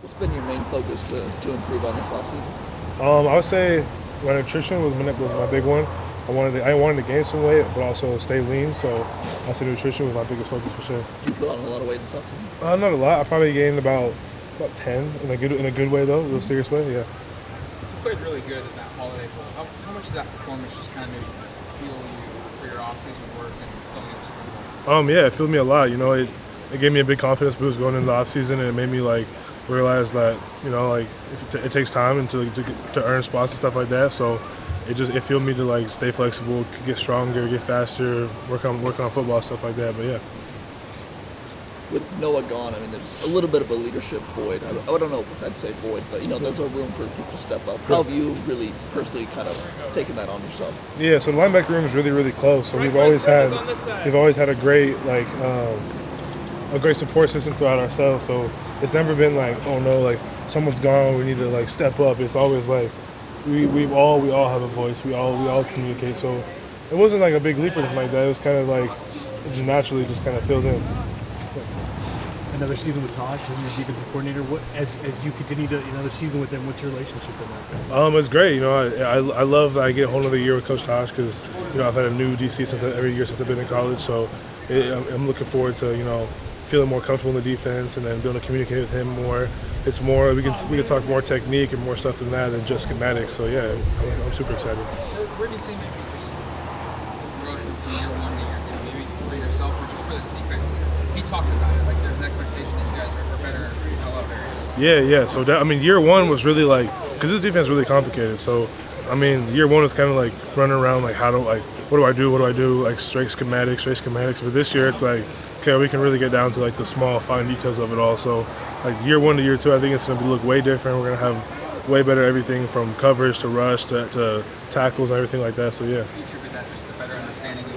What's been your main focus to improve on this offseason? I would say my nutrition was my big one. I wanted to gain some weight, but also stay lean. So I say nutrition was my biggest focus for sure. Did you put on a lot of weight this offseason? Not a lot. I probably gained about 10 in a good way though, a real serious way. Yeah. You played really good in that Holiday Bowl. How much of that performance just kind of fuel you for your offseason work and going into spring ball? Yeah, it fueled me a lot. It gave me a big confidence boost going into the off season, and it made me realize that it takes time and to earn spots and stuff like that. So it fueled me to stay flexible, get stronger, get faster, work on football stuff like that. But yeah. With Noah gone, I mean, there's a little bit of a leadership void. I don't know if I'd say void, but there's a room for people to step up. How have you really personally kind of taken that on yourself? Yeah, so the linebacker room is really, really close. So we've always had a great a great support system throughout ourselves. So it's never been oh no, someone's gone, we need to step up. It's always we all have a voice. We all communicate. So it wasn't a big leap or anything like that. It was kind of just naturally just kind of filled in. Another season with Tosh as your defensive coordinator. What as you continue to another season with him, what's your relationship in that? It's great. I love that I get a whole other year with Coach Tosh because I've had a new DC every year since I've been in college. So I'm looking forward to feeling more comfortable in the defense and then being able to communicate with him more. It's more we can talk more technique and more stuff than that than just schematics. So yeah, I'm super excited. Where do you see maybe just the growth from year one to year two, maybe for yourself or just for this defense? He talked about it. There's an expectation that you guys are better in a lot of areas. Yeah. So year one was really because this defense is really complicated. So year one was kind of running around what do I do? Straight schematics. But this year it's okay, we can really get down to the small fine details of it all. So year one to year two, I think it's going to look way different. We're going to have way better everything from coverage to rush to tackles and everything like that. So yeah. You attribute that just to better understanding of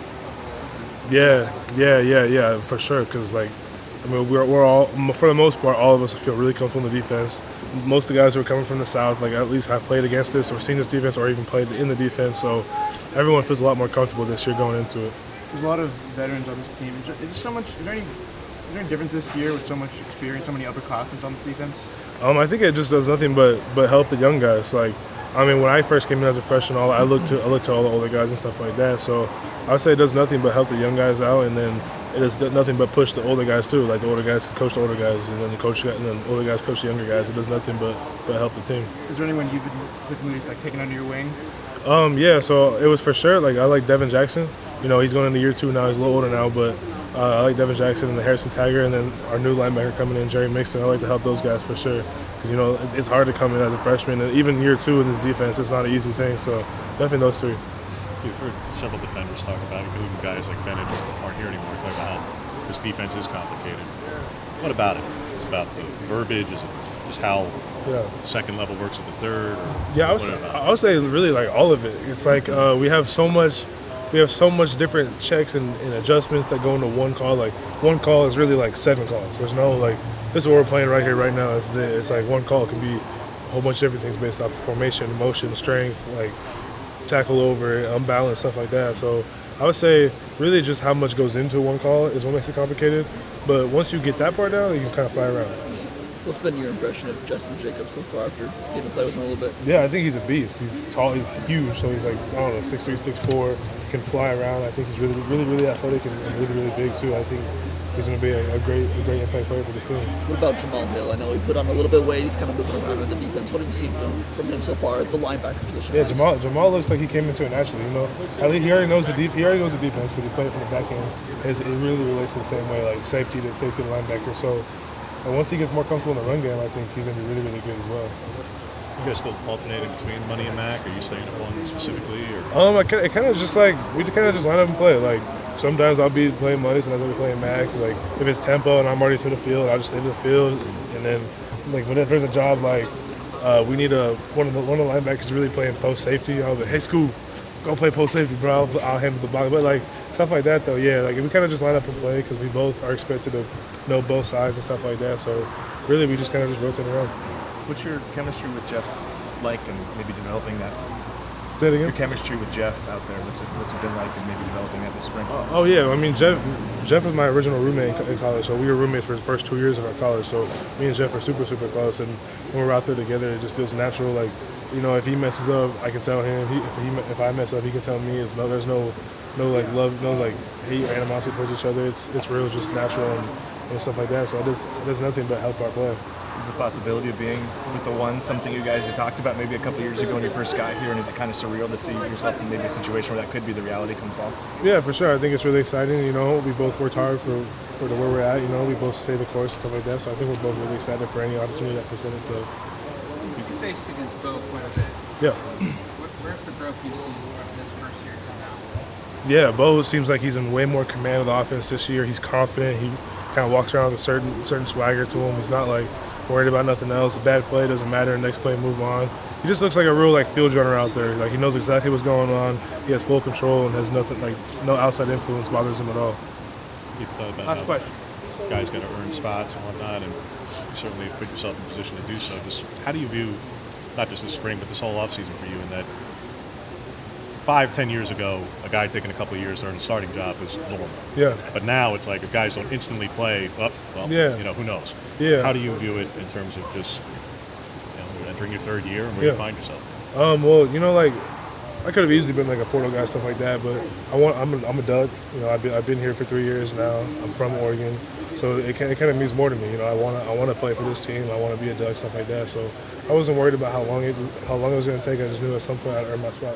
roles and Yeah, for sure. Because we're all, for the most part, all of us feel really comfortable in the defense. Most of the guys who are coming from the South, at least have played against this or seen this defense or even played in the defense. So everyone feels a lot more comfortable this year going into it. There's a lot of veterans on this team. Is there any difference this year with so much experience, so many upperclassmen on this defense? I think it just does nothing but help the young guys. When I first came in as a freshman, I looked to all the older guys and stuff like that. So I would say it does nothing but help the young guys out, and then it does nothing but push the older guys too. The older guys coach the older guys, and then the older guys coach the younger guys. It does nothing but help the team. Is there anyone you've been particularly taking under your wing? Yeah. So it was for sure. I like Devin Jackson. He's going into year two now. He's a little older now, but I like Devin Jackson and the Harrison Tiger, and then our new linebacker coming in, Jerry Mixon. I like to help those guys for sure because it's hard to come in as a freshman, and even year two in this defense, it's not an easy thing. So definitely those three. You've heard several defenders talk about it, including guys like Bennett who aren't here anymore, talk about how this defense is complicated. What about it? Is it about the verbiage? Is it just how second level works with the third? Yeah, I would say really all of it. It's we have so much different checks and adjustments that go into one call. One call is really 7 calls. There's no this is what we're playing right here, right now. It's one call. It can be a whole bunch of different things based off of formation, motion, strength, tackle over, unbalanced, stuff like that. So I would say really just how much goes into one call is what makes it complicated. But once you get that part down, you can kind of fly around. What's been your impression of Justin Jacobs so far after getting to play with him a little bit? Yeah, I think he's a beast. He's tall, he's huge, so he's 6'3", 6'4", can fly around. I think he's really, really, really athletic and really, really big too. I think he's going to be a great impact player for this team. What about Jamal Hill? I know he put on a little bit of weight. He's kind of moving around in the defense. What have you seen from him so far at the linebacker position? Yeah, Jamal looks like he came into it naturally. At least he already knows the defense. He already knows the defense because he played from the back end. It really relates to the same way, safety to linebacker. So once he gets more comfortable in the run game, I think he's going to be really, really good as well. You guys still alternating between Money and Mac? Are you staying at one specifically? Or? It kind of just we kind of just line up and play. Sometimes I'll be playing Money, sometimes I'll be playing Mac. If it's tempo and I'm already to the field, I'll just stay to the field. And then when there's a job we need one of the linebackers really playing post safety, I'll be hey Scoop, go play post safety, bro. I'll handle the block. But stuff like that though, yeah. We kind of just line up and play because we both are expected to know both sides and stuff like that. So really, we just kind of just rotate around. What's your chemistry with Jeff and maybe developing that Say it again. Your chemistry with Jeff out there, what's it been like, and maybe developing at this spring? Oh yeah, I mean Jeff was my original roommate in college, so we were roommates for the first 2 years of our college. So me and Jeff are super close, and when we're out there together, it just feels natural. Like, you know, if he messes up, I can tell him. If I mess up, he can tell me. There's no like love, no like hate or animosity towards each other. It's real, just natural and stuff like that. So there's nothing but help our play. Is the possibility of being with the One something you guys had talked about maybe a couple years ago when you first got here, and is it kind of surreal to see yourself in maybe a situation where that could be the reality come fall? Yeah, for sure. I think it's really exciting. You know, we both worked hard for where we're at. You know, we both stayed the course and stuff like that. So I think we're both really excited for any opportunity that presents itself. You faced against Bo quite a bit. Yeah. Where's the growth you've seen from this first year to now? Yeah, Bo seems like he's in way more command of the offense this year. He's confident. He kind of walks around with a certain swagger to him. He's not like worried about nothing else. A bad play doesn't matter. Next play, move on. He just looks like a real like field runner out there. Like, he knows exactly what's going on. He has full control and has nothing, like no outside influence bothers him at all. You've thought about Last how question. guys got to earn spots and whatnot, and you certainly put yourself in a position to do so. Just how do you view not just this spring, but this whole offseason for you, in that 5-10 years ago, a guy taking a couple of years to earn a starting job was normal. Yeah. But now it's like if guys don't instantly play, Yeah. you know, who knows? Yeah. How do you view it in terms of just, you know, entering your third year and where you find yourself? Well, you know, like, I could have easily been like a portal guy, stuff like that, but I'm a Doug. You know, I've been here for 3 years now. I'm from Oregon, so it kind of means more to me. You know, I want to play for this team. I want to be a Doug, stuff like that. So I wasn't worried about how long it was going to take. I just knew at some point I'd earn my spot.